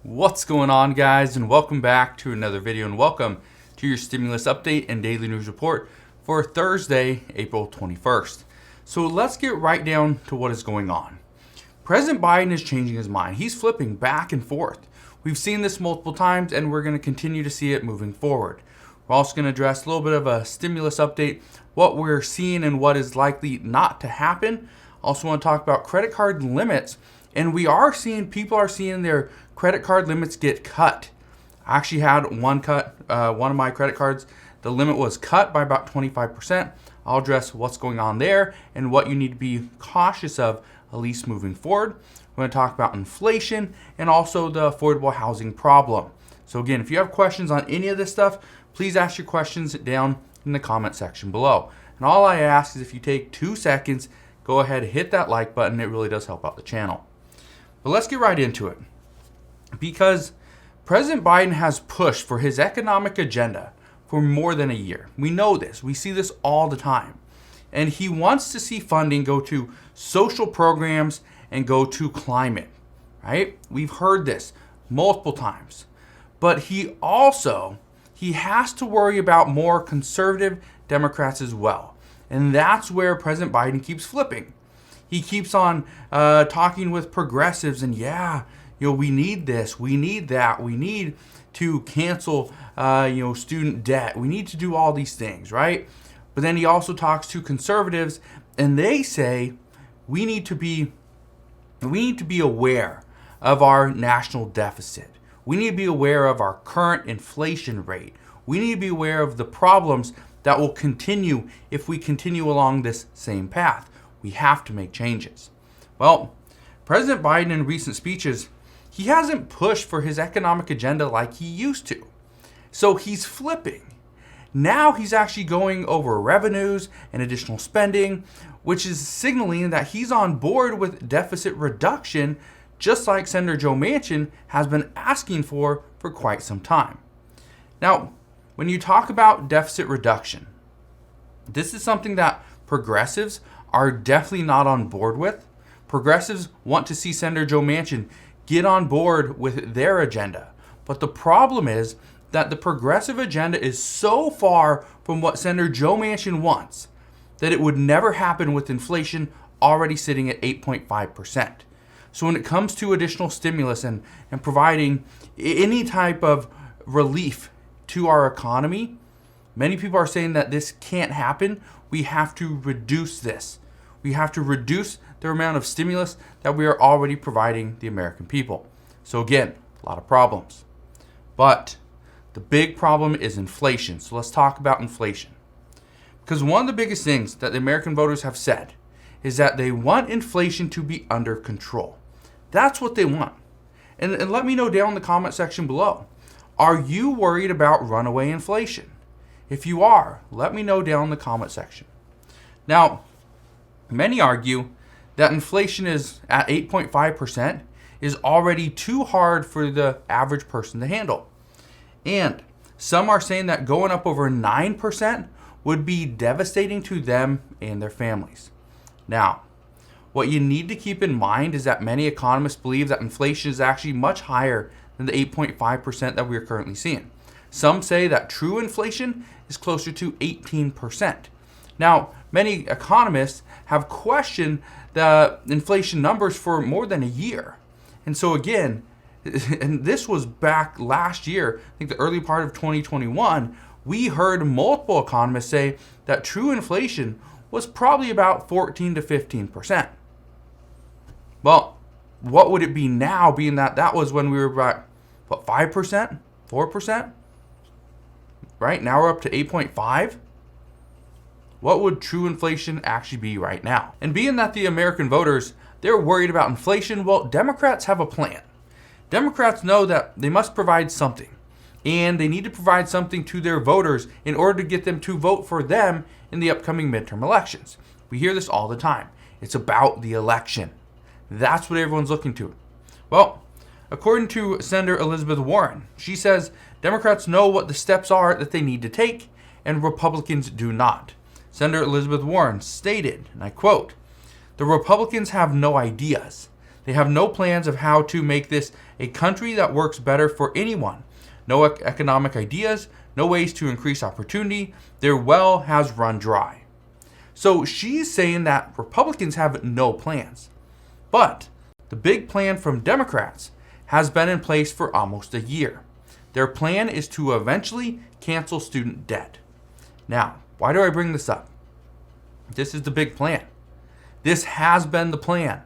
What's going on, guys, and welcome back to another video, and welcome to your stimulus update and daily news report for Thursday, April 21st. So let's get right down to what is going on. President Biden is changing his mind. He's flipping back and forth. We've seen this multiple times, and we're going to continue to see it moving forward. We're also going to address a little bit of a stimulus update, what we're seeing and what is likely not to happen. Also want to talk about credit card limits, and people are seeing their credit card limits get cut. I actually had one of my credit cards, the limit was cut by about 25%. I'll address what's going on there and what you need to be cautious of, at least moving forward. We're going to talk about inflation and also the affordable housing problem. So again, if you have questions on any of this stuff, please ask your questions down in the comment section below. And all I ask is if you take 2 seconds, go ahead and hit that like button. It really does help out the channel. But let's get right into it. Because President Biden has pushed for his economic agenda for more than a year. We know this. We see this all the time. And he wants to see funding go to social programs and go to climate, right? We've heard this multiple times. But he has to worry about more conservative Democrats as well. And that's where President Biden keeps flipping. He keeps on talking with progressives and we need this, we need that, we need to cancel, student debt. We need to do all these things, right? But then he also talks to conservatives, and they say we need to be aware of our national deficit. We need to be aware of our current inflation rate. We need to be aware of the problems that will continue if we continue along this same path. We have to make changes. Well, President Biden in recent speeches, he hasn't pushed for his economic agenda like he used to. So he's flipping. Now he's actually going over revenues and additional spending, which is signaling that he's on board with deficit reduction, just like Senator Joe Manchin has been asking for quite some time. Now, when you talk about deficit reduction, this is something that progressives are definitely not on board with. Progressives want to see Senator Joe Manchin get on board with their agenda. But the problem is that the progressive agenda is so far from what Senator Joe Manchin wants that it would never happen with inflation already sitting at 8.5%. So when it comes to additional stimulus and providing any type of relief to our economy, many people are saying that this can't happen. We have to reduce this. We have to reduce the amount of stimulus that we are already providing the American people. So again, a lot of problems. But the big problem is inflation. So let's talk about inflation. Because one of the biggest things that the American voters have said is that they want inflation to be under control. That's what they want. And let me know down in the comment section below. Are you worried about runaway inflation? If you are, let me know down in the comment section. Now, many argue that inflation is at 8.5% is already too hard for the average person to handle. And some are saying that going up over 9% would be devastating to them and their families. Now, what you need to keep in mind is that many economists believe that inflation is actually much higher than the 8.5% that we are currently seeing. Some say that true inflation is closer to 18%. Now, many economists have questioned the inflation numbers for more than a year. And so again, and this was back last year, I think the early part of 2021, we heard multiple economists say that true inflation was probably about 14 to 15%. Well, what would it be now, being that that was when we were about, 5%? 4%? Right? Now we're up to 8.5%. What would true inflation actually be right now? And being that the American voters, they're worried about inflation, well, Democrats have a plan. Democrats know that they must provide something. And they need to provide something to their voters in order to get them to vote for them in the upcoming midterm elections. We hear this all the time. It's about the election. That's what everyone's looking to. Well, according to Senator Elizabeth Warren, she says Democrats know what the steps are that they need to take, and Republicans do not. Senator Elizabeth Warren stated, and I quote, "The Republicans have no ideas. They have no plans of how to make this a country that works better for anyone. No economic ideas, no ways to increase opportunity. Their well has run dry. So she's saying that Republicans have no plans. But the big plan from Democrats has been in place for almost a year. Their plan is to eventually cancel student debt. Now, why do I bring this up? This is the big plan. This has been the plan.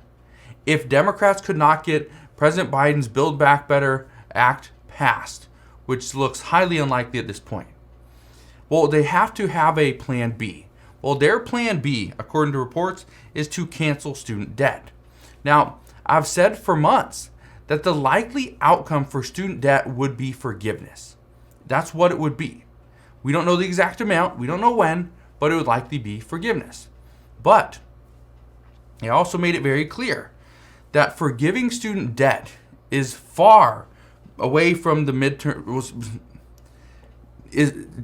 If Democrats could not get President Biden's Build Back Better Act passed, which looks highly unlikely at this point, well, they have to have a plan B. Well, their plan B, according to reports, is to cancel student debt. Now, I've said for months that the likely outcome for student debt would be forgiveness. That's what it would be. We don't know the exact amount, we don't know when, but it would likely be forgiveness. But they also made it very clear that forgiving student debt is far away from the midterm.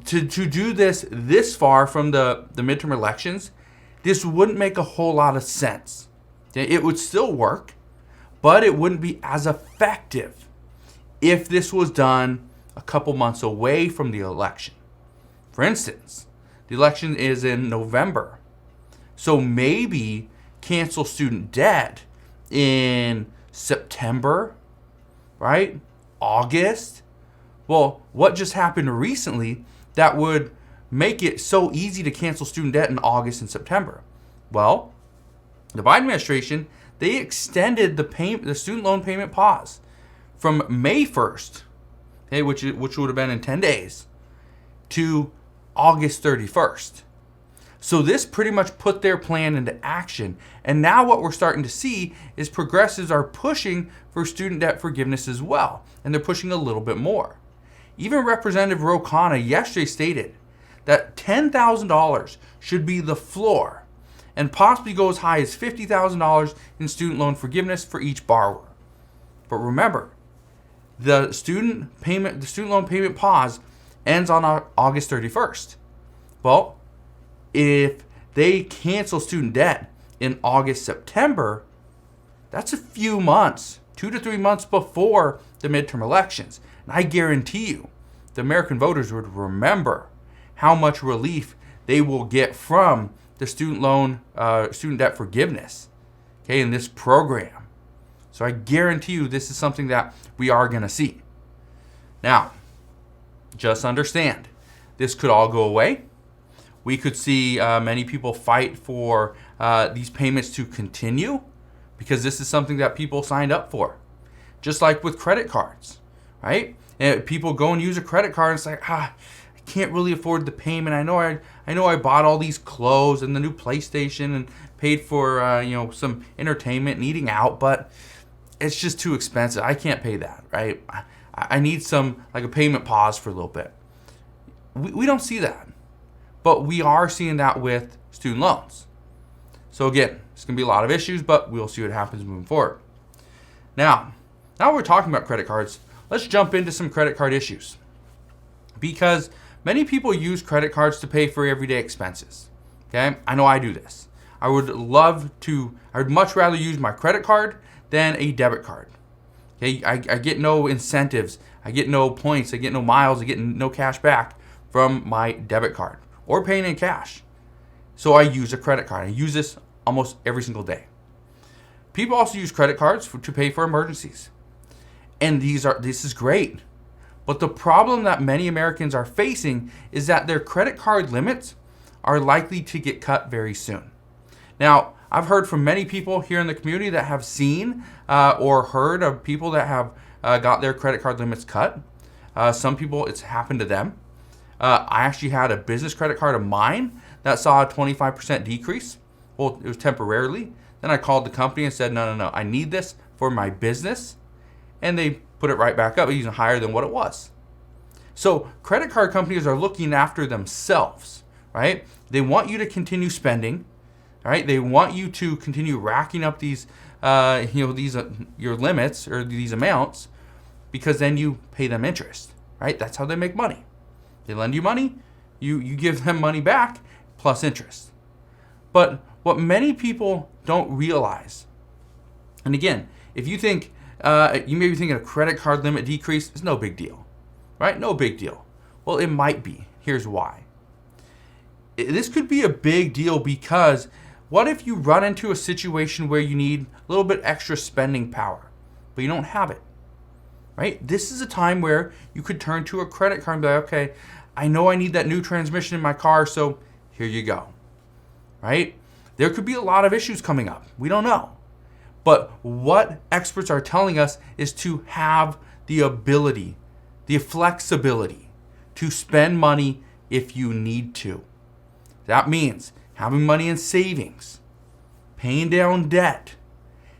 To do this far from the midterm elections, this wouldn't make a whole lot of sense. It would still work, but it wouldn't be as effective if this was done a couple months away from the election. For instance, the election is in November. So maybe cancel student debt in September, right? August. Well, what just happened recently that would make it so easy to cancel student debt in August and September? Well, the Biden administration, they extended the student loan payment pause from May 1st, okay, which would have been in 10 days, to August 31st. So this pretty much put their plan into action. And now what we're starting to see is progressives are pushing for student debt forgiveness as well. And they're pushing a little bit more. Even Representative Ro Khanna yesterday stated that $10,000 should be the floor and possibly go as high as $50,000 in student loan forgiveness for each borrower. But remember, the student loan payment pause ends on August 31st. Well, if they cancel student debt in August, September, that's a few months, 2 to 3 months before the midterm elections. And I guarantee you, the American voters would remember how much relief they will get from the student debt forgiveness, okay, in this program. So I guarantee you this is something that we are going to see. Now, just understand, this could all go away. We could see many people fight for these payments to continue because this is something that people signed up for. Just like with credit cards, right? And people go and use a credit card and it's like, I can't really afford the payment. I know I bought all these clothes and the new PlayStation and paid for some entertainment and eating out, but it's just too expensive. I can't pay that, right? I need some like a payment pause for a little bit. We don't see that, but we are seeing that with student loans. So again, it's going to be a lot of issues, but we'll see what happens moving forward. Now we're talking about credit cards. Let's jump into some credit card issues, because many people use credit cards to pay for everyday expenses. Okay, I know I do this. I would much rather use my credit card than a debit card. Okay, I get no incentives, I get no points, I get no miles, I get no cash back from my debit card or paying in cash. So I use a credit card. I use this almost every single day. People also use credit cards to pay for emergencies. And this is great. But the problem that many Americans are facing is that their credit card limits are likely to get cut very soon. Now, I've heard from many people here in the community that have seen or heard of people that have got their credit card limits cut. Some people, it's happened to them. I actually had a business credit card of mine that saw a 25% decrease. Well, it was temporarily. Then I called the company and said, no, I need this for my business. And they put it right back up, even higher than what it was. So credit card companies are looking after themselves, right? They want you to continue spending, right? They want you to continue racking up these, your limits or these amounts, because then you pay them interest, right? That's how they make money. They lend you money, you give them money back plus interest. But what many people don't realize, and again, if you think, you may be thinking a credit card limit decrease is no big deal, right? No big deal. Well, it might be. Here's why. This could be a big deal because what if you run into a situation where you need a little bit extra spending power, but you don't have it, right? This is a time where you could turn to a credit card and be like, okay, I know I need that new transmission in my car, so here you go, right? There could be a lot of issues coming up. We don't know. But what experts are telling us is to have the ability, the flexibility to spend money if you need to. That means having money in savings, paying down debt,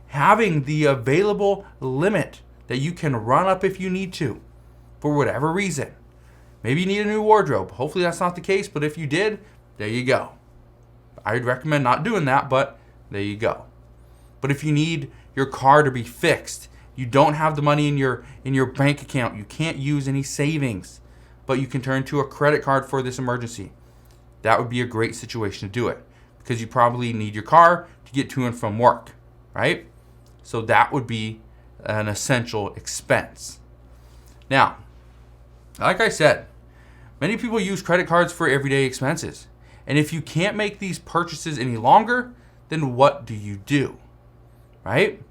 having the available limit that you can run up if you need to for whatever reason. Maybe you need a new wardrobe. Hopefully that's not the case, but if you did, there you go. I'd recommend not doing that, but there you go. But if you need your car to be fixed, you don't have the money in your bank account, you can't use any savings, but you can turn to a credit card for this emergency. That would be a great situation to do it because you probably need your car to get to and from work, right? So that would be an essential expense. Now, like I said, many people use credit cards for everyday expenses. And if you can't make these purchases any longer, then what do you do? Right?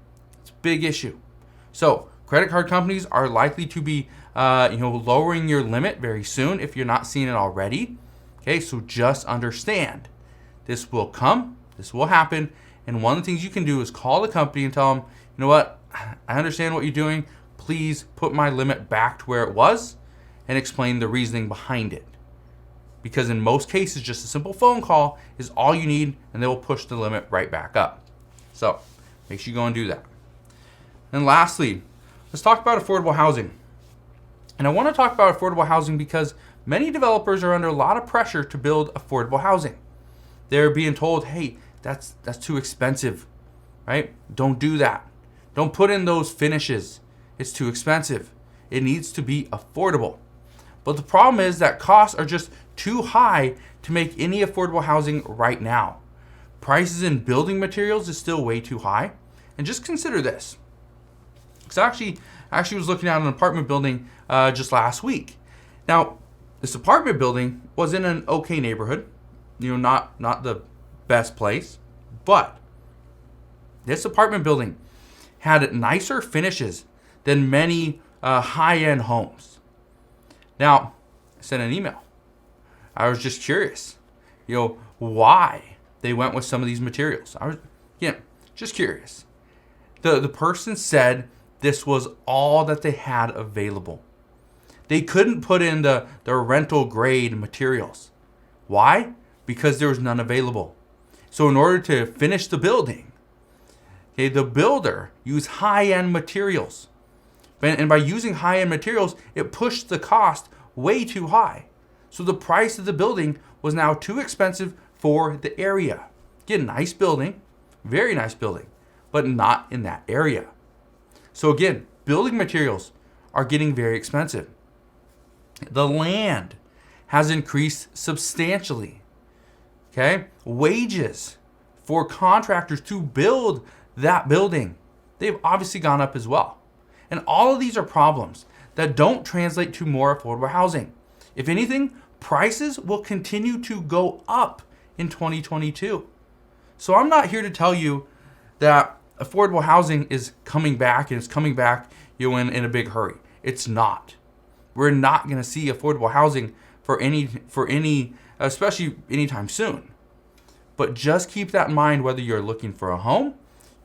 It's a big issue. So credit card companies are likely to be lowering your limit very soon if you're not seeing it already. Okay, so just understand this will come, this will happen, and one of the things you can do is call the company and tell them, you know what, I understand what you're doing. Please put my limit back to where it was and explain the reasoning behind it. Because in most cases, just a simple phone call is all you need, and they will push the limit right back up. So make sure you go and do that. And lastly, let's talk about affordable housing. And I want to talk about affordable housing because many developers are under a lot of pressure to build affordable housing. They're being told, hey, that's too expensive, right? Don't do that. Don't put in those finishes. It's too expensive. It needs to be affordable. But the problem is that costs are just too high to make any affordable housing right now. Prices in building materials is still way too high. And just consider this. Because I actually was looking at an apartment building just last week. Now, this apartment building was in an okay neighborhood, not the best place, but this apartment building had nicer finishes than many high-end homes. Now, I sent an email. I was just curious, why they went with some of these materials. I was, just curious. The person said this was all that they had available. They couldn't put in the rental grade materials. Why? Because there was none available. So in order to finish the building, the builder used high-end materials. And by using high-end materials, it pushed the cost way too high. So the price of the building was now too expensive for the area. Again, nice building, very nice building, but not in that area. So again, building materials are getting very expensive. The land has increased substantially. Okay? Wages for contractors to build that building, they've obviously gone up as well. And all of these are problems that don't translate to more affordable housing. If anything, prices will continue to go up in 2022. So I'm not here to tell you that affordable housing is coming back and it's coming back in a big hurry. It's not. We're not going to see affordable housing for any, especially anytime soon. But just keep that in mind whether you're looking for a home,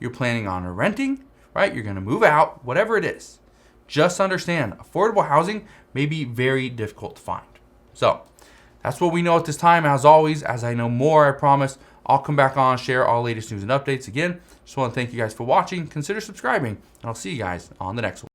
you're planning on renting, right? You're going to move out, whatever it is. Just understand, affordable housing may be very difficult to find. So that's what we know at this time. As always, as I know more, I promise, I'll come back on, share all latest news and updates. Again, just want to thank you guys for watching. Consider subscribing, and I'll see you guys on the next one.